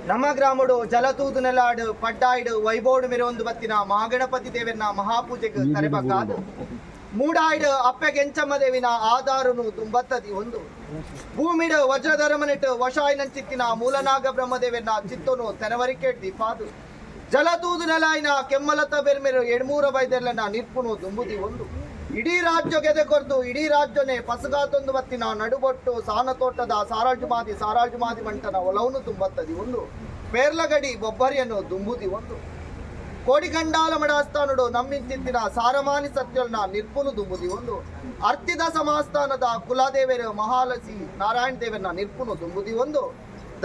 ನಮ್ಮ ಗ್ರಾಮಡು ಜಲತೂದು ನೆಲಾಡು ಪಡ್ಡಾಯ್ಡು ವೈಬೋಡು ಮೆರೊಂದು ಬತ್ತಿನ ಮಹಾಗಣಪತಿ ದೇವರನ ಮಹಾಪೂಜೆಗೆ ತರೆಬಕಾದು ಮೂಡಾಯ್ಡು ಅಪ್ಪೆಗೆಂಚಮ್ಮ ದೇವಿನ ಆಧಾರನು ತುಂಬತ್ತದಿ ಒಂದು ಭೂಮಿಡು ವಜ್ರಧರ್ಮನಿಟ್ಟು ವಶಾಯ್ನಂಚಿತ್ತಿನ ಮೂಲನಾಗ ಬ್ರಹ್ಮದೇವನ ಚಿತ್ತನು ತೆನವರಿಕೆ ದೀಪಾದು ಜಲತೂದು ನೆಲಾಯಿನ ಕೆಮ್ಮಲತ ಬೆರ್ಮೆರು ಎಡ್ಮೂರ ಬೈದೆಲ್ಲನ ನಿರ್ಪುನು ದುಂಬುದಿ ಒಂದು ಇಡೀ ರಾಜ್ಯ ಗೆದೆಕೊರ್ದು ಇಡೀ ರಾಜ್ಯನೇ ಪಸಗಾತೊಂದು ಬತ್ತಿನ ನಡುಬೊಟ್ಟು ಸಾನತೋಟದ ಸಾರಾಜು ಮಾದಿ ಮಂಟನ ಒಲವನು ತುಂಬತ್ತದಿ ಒಂದು ಪೇರ್ಲಗಡಿ ಬೊಬ್ಬರಿಯನ್ನು ದುಂಬುದಿ ಒಂದು ಕೋಡಿಗಂಡಾಲ ಮಡಾಸ್ಥಾನುಡು ನಮ್ಮಿಂಚಿತ್ತಿನ ಸಾರಮಾನಿ ಸತ್ಯಲ್ನ ನಿರ್ಪುನು ದುಂಬುದಿ ಒಂದು ಅರ್ತಿದ ಸಮಾಸ್ಥಾನದ ಕುಲದೇವರು ಮಹಾಲಸಿ ನಾರಾಯಣ ದೇವರನ್ನ ನಿರ್ಪುನು ದುಂಬುದಿ ಒಂದು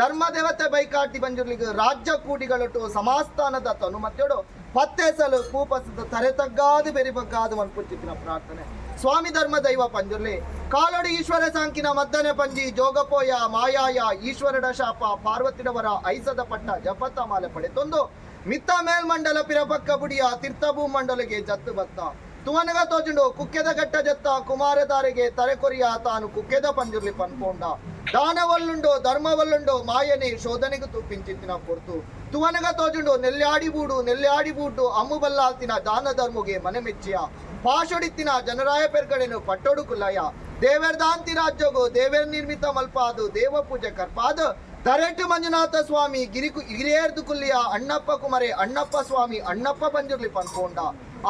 ಧರ್ಮ ದೇವತೆ ಬೈಕಾಟಿ ಬಂಜುರ್ಲಿಗೆ ರಾಜ್ಯ ಕೂಡಿಗಳೊಟ್ಟು ಸಮಾಸ್ಥಾನದ ತನು ಮತ್ತೆಡು ಪತ್ತೆಸಲು ಕೂಪಸದ ತರೆತಗ್ಗಾದು ಬೆರಿಬಗ್ಗಾದು ಅನ್ಪುಚ್ಚಿತ್ತಿನ ಪ್ರಾರ್ಥನೆ ಸ್ವಾಮಿ ಧರ್ಮ ದೈವ ಪಂಜುರ್ಲಿ ಕಾಲೊಡಿ ಈಶ್ವರ ಸಾಂಕಿನ ಮದ್ದನೆ ಪಂಜಿ ಜೋಗಪೋಯ ಮಾಯಾಯ ಈಶ್ವರಡ ಶಾಪ ಪಾರ್ವತಿನವರ ಐಸದ ಪಟ್ಟ ಜಪತ ಮಾಲೆ ಪಡೆತೊಂದು ಮಿತ್ತ ಮೇಲ್ಮಂಡಲ ಪಿರಪಕ್ಕ ಬುಡಿಯ ತೀರ್ಥಭೂ ಮಂಡಲಿಗೆ ಜತ್ತು ಬತ್ತ ತುವನಗ ತೋಜುಂಡು ಕುಕ್ಕೆದ ಗಟ್ಟ ಜತ್ತ ಕುಮಾರದಾರಿಗೆ ತರೆಕೊರಿಯ ತಾನು ಕುಕ್ಕೆದ ಪಂಜುರ್ಲಿ ಪನ್ಕೊಂಡ ದಾನವಲ್ಲುಂಡು ಧರ್ಮವಲ್ಲುಂಡು ಮಾಯನೆ ಶೋಧನೆಗೂ ತುಪ್ಪಿಂಚಿತ್ತಿನ ಪೊರ್ತು ತುವನಗ ತೋಜುಂಡು ನೆಲ್ಲಾಡಿ ಬೂಡು ಅಮ್ಮು ಬಲ್ಲಾಲ್ತಿನ ದಾನ ಧರ್ಮುಗೆ ಮನೆ ಮೆಚ್ಚಿಯ ಪಾಶೊಡಿತ್ತಿನ ಜನರಾಯ ಪೆರ್ಗಡೆನು ಪಟ್ಟೊಡು ಕುಲ್ಲಯ ದೇವರ್ದಾಂತಿ ರಾಜ್ಯೋಗು ದೇವರ್ ನಿರ್ಮಿತ ಮಲ್ಪಾದು ದೇವ ಪೂಜೆ ಕರ್ಪಾದು ತರೆಟ್ಟು ಮಂಜುನಾಥ ಸ್ವಾಮಿ ಗಿರಿಯೇರ್ದು ಕುಲ್ಲಿಯ ಅಣ್ಣಪ್ಪ ಕುಮರೆ ಅಣ್ಣಪ್ಪ ಸ್ವಾಮಿ ಅಣ್ಣಪ್ಪ ಬಂಜುರ್ಲಿ ಪನ್ಕೊಂಡ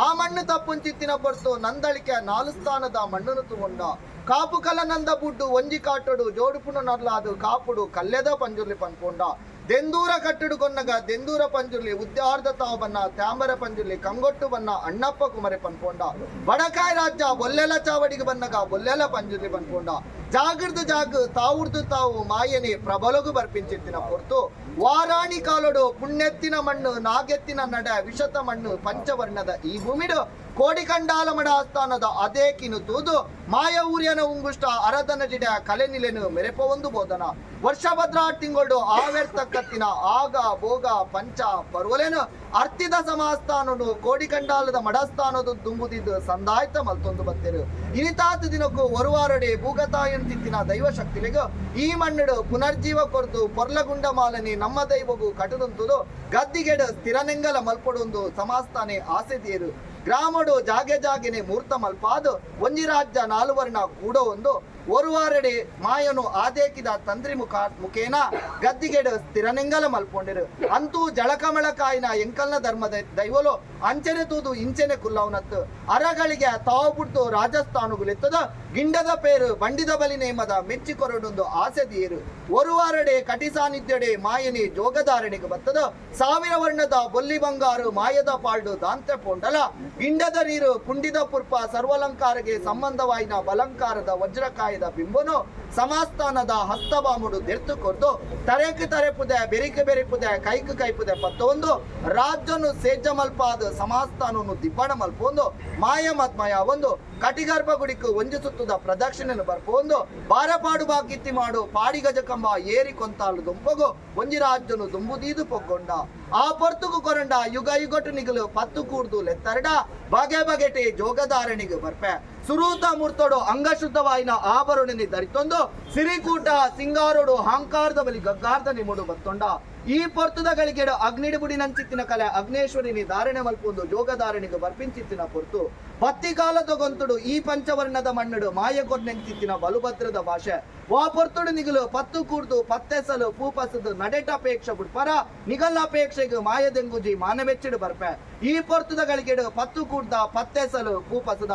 ಆ ಮಣ್ಣು ತಪ್ಪುಂಚಿತ್ತಿನ ಪೊರ್ತು ನಂದಳಿಕೆ 4 ಸ್ಥಾನದ ಮಣ್ಣನ್ನು ತಗೊಂಡ ಕಾಪು ಕಲ ನಂದ ಬುಡ್ಡು ಒಂಜಿ ಕಾಟೊಡು ಜೋಡುಪುಣ ನರ್ಲಾದು ಕಾಪುಡು ಕಲ್ಲೆದ ಪಂಜುರ್ಲಿ ಪನ್ಕೊಂಡ ದೆಂದೂರ ಕಟ್ಟುಡು ಕೊನ್ನಗ ದೆಂದೂರ ಪಂಜುರ್ಲಿ ಉದ್ಯಾರ್ಧ ತಾವು ಬನ್ನ ತ್ಯಾಂಬರ ಪಂಜುರ್ಲಿ ಕಂಗೊಟ್ಟು ಬನ್ನ ಅಣ್ಣಪ್ಪ ಕುಮರೆ ಪನ್ಕೊಂಡ ಬಡಕಾಯಿ ರಾಜ್ಯ ಬೊಲ್ಲೆಲ ಚಾವಡಿಗೆ ಬನ್ನಗ ಬೊಲ್ಲೆಲ ಪಂಜುರ್ಲಿ ಪನ್ಕೊಂಡ ಜಾಗೃದು ಜಾಗ ತಾವುರ್ದು ತಾವು ಮಾಯನೆ ಪ್ರಬಲಗು ಬರ್ಪಿಂಚಿತ್ತಿನ ಹೊರ್ತು ವಾರಾಣಿ ಕಾಲೊಡು ಪುಣ್ಯೆತ್ತಿನ ಮಣ್ಣು ನಾಗೆತ್ತಿನ ನಡ ವಿಷತ ಮಣ್ಣು ಪಂಚವರ್ಣದ ಈ ಭೂಮಿಡು ಕೋಡಿಕಂಡಾಲ ಮಡ ಆಸ್ಥಾನದ ಅದೇ ಕಿನು ತೂದು ಮಾಯ ಊರಿಯನ ಉಂಗುಷ್ಟ ಅರದನ ಜಿಡ ಕಲೆ ನಿಲೆನು ಮೆರೆಪ ಒಂದು ಬೋಧನ ವರ್ಷಭದ್ರ ತಿಂಗಳು ಆವೆರ್ತಕ್ಕತ್ತಿನ ಆಗ ಭೋಗ ಪಂಚ ಪರ್ವಲೇನು ಅರ್ತಿದ ಸಮಾಸ್ಥಾನನು ಕೋಡಿಕಂಡಾಲದ ಮಡಸ್ಥಾನದ ದುಂಬುದಿದ್ದು ಸಂದಾಯ್ತ ಮಲ್ತೊಂದು ಬತ್ತೆರು ಇನಿತಾತ ದಿನಕ್ಕೂ ಒರುವಾರಡೆ ಭೂಗತಾಯಂತಿತ್ತಿನ ದೈವ ಶಕ್ತಿಲೆಗು ಈ ಮಣ್ಣಡು ಪುನರ್ಜೀವ ಕೊರ್ದು ಪೊರ್ಲಗುಂಡ ಮಾಲನೆ ನಮ್ಮ ದೈವಗೂ ಕಟುದಂತುದು ಗದ್ದಿಗೆಡು ಸ್ಥಿರನೆಂಗಲ ಮಲ್ಪಡೊಂದು ಸಮಾಸ್ಥಾನೆ ಆಸೆದಿಯರು ಗ್ರಾಮಡು ಜಾಗೆನೆ ಮೂರ್ತ ಮಲ್ಪಾದು ಒಂಜಿ ರಾಜ್ಯ 4 ವರ್ಣ ಕೂಡ ಒಂದು ಒರುವಾರಡೆ ಮಾಯನು ಆದೇಕಿದ ತಂದ್ರಿ ಮುಖೇನ ಗದ್ದಿಗೆಡು ಸ್ಥಿರನೆಂಗಲ ಮಲ್ಪೊಂಡಿರು ಅಂತೂ ಜಳಕಮಳಕಾಯಿನ ಎಂಕಲ್ನ ಧರ್ಮದ ದೈವಲು ಅಂಚನೆ ತೂದು ಇಂಚನೆ ಕುಲ್ಲವನತ್ತು ಅರಗಳಿಗೆ ತಾವು ಬಿಡ್ತು ರಾಜಸ್ಥಾನುಗುಲೆತ್ತದ ಗಿಂಡದ ಪೇರು ಬಂಡಿದ ಬಲಿ ನೇಮದ ಮೆಚ್ಚಿಕೊರಡೊಂದು ಆಸೆದಿಯರು ಒರುವಾರಡೆ ಕಟಿ ಸಾನ್ನಿಧ್ಯಡೆ ಮಾಯನಿ ಜೋಗಧಾರಣೆಗೆ ಬತ್ತದ 1000 ವರ್ಣದ ಬೊಲ್ಲಿ ಬಂಗಾರು ಮಾಯದ ಪಾಲ್ಡು ದಾಂತೆ ಪೊಂಡಲ ಗಿಂಡದ ನೀರು ಪುಂಡಿದ ಪುರ್ಪ ಸರ್ವಲಂಕಾರಗೆ ಸಂಬಂಧವಾಯಿನ ಬಲಂಕಾರದ ವಜ್ರಕಾಯದ ಬಿಂಬನು ಸಮಾಸ್ಥಾನದ ಹಸ್ತಬಾಮುಡು ದೆರ್ತು ಕೊರ್ದು ತರೆಪುದೆ ಬೆರಿಪುದೆ ಕೈಪುದೆ ಪತ್ತೊಂದು ರಾಜ್ಯನು ಸೇಜ್ಜ ಮಲ್ಪಾದ ಸಮಾಸ್ಥಾನನು ದಿಬ್ಬಣ ಮಲ್ಪೊಂದು ಮಾಯಮತ್ಮಯ ಒಂದು ಕಟಿಗರ್ಭ ಗುಡಿಕು ಒಂಜಿ ಸುತ್ತದ ಪ್ರದಕ್ಷಿಣೆನು ಬರ್ಪೊಂದು ಬಾರಪಾಡು ಬಾಕಿತ್ತಿ ಮಾಡು ಪಾಡಿ ಗಜಕಂಬ ಏರಿ ಕೊಂತಾಳು ದುಂಪಗು ಒಂಜಿ ರಾಜ್ಯನು ದುಂಬುದೀದು ಪೊಗ್ಗೊಂಡ ಆ ಪೊರ್ತುಗು ಕೊರಂಡ ಯುಗಟು ನಿಗಲು ಪತ್ತು ಕೂಡ್ದು ಲೆತ್ತರಡ ಬಗೆಟೆ ಜೋಗಧಾರಣಿಗೆ ಬರ್ಪೆ ಸುರೂತ ಮೂರ್ತೋಡು ಅಂಗಶುದ್ಧವಾಯಿನ ಆಭರಣನಿ ಧರಿತೊಂದು ಸಿರಿಕೂಟ ಸಿಂಗಾರೋಡು ಹಾಂಕಾರದ ಬಲಿ ಗಗ್ಗಾರ್ಧ ನಿಮುಡು ಬತ್ತೊಂಡ ಈ ಪೊರ್ತುದ ಗಳಿಗೆಡು ಅಗ್ನಿಡಿ ಬುಡಿನಂಚಿತ್ತಿನ ಕಲೆ ಅಗ್ನೇಶ್ವರಿನಿ ಧಾರಣೆ ಮಲ್ಪೊಂದು ಜೋಗಧಾರಣಿಗೆ ಬರ್ಪಿಂಚಿತ್ತಿನ ಪೊರ್ತು ಪತ್ತಿ ಕಾಲದ ಗೊಂತುಡು ಈ ಪಂಚವರ್ಣದ ಮಣ್ಣುಡು ಮಾಯಗೊರ್ನೆಂಚಿತ್ತಿನ ಬಲುಭದ್ರದ ಭಾಷೆ ವಾ ಪೊರ್ತುಡು ನಿಗಲು ಪತ್ತು ಕೂಡ್ದು ಪತ್ತೆಸಲು ಪೂಪಸದು ನಡೆಟಪೇಕ್ಷ ಬುಡ್ಪರ ನಿಗಲ್ಲಪೇಕ್ಷೆಗೆ ಮಾಯದೆಂಗುಜಿ ಮಾನವೆಚ್ಚಿಡು ಬರ್ಪೆ ಈ ಪೊರ್ತುದ ಗಳಿಗೆಡು ಪತ್ತು ಕೂಡ್ದ ಪತ್ತೆಸಲು ಪೂಪಸದ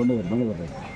ಬಂದು ಬರ್ಬೇಕು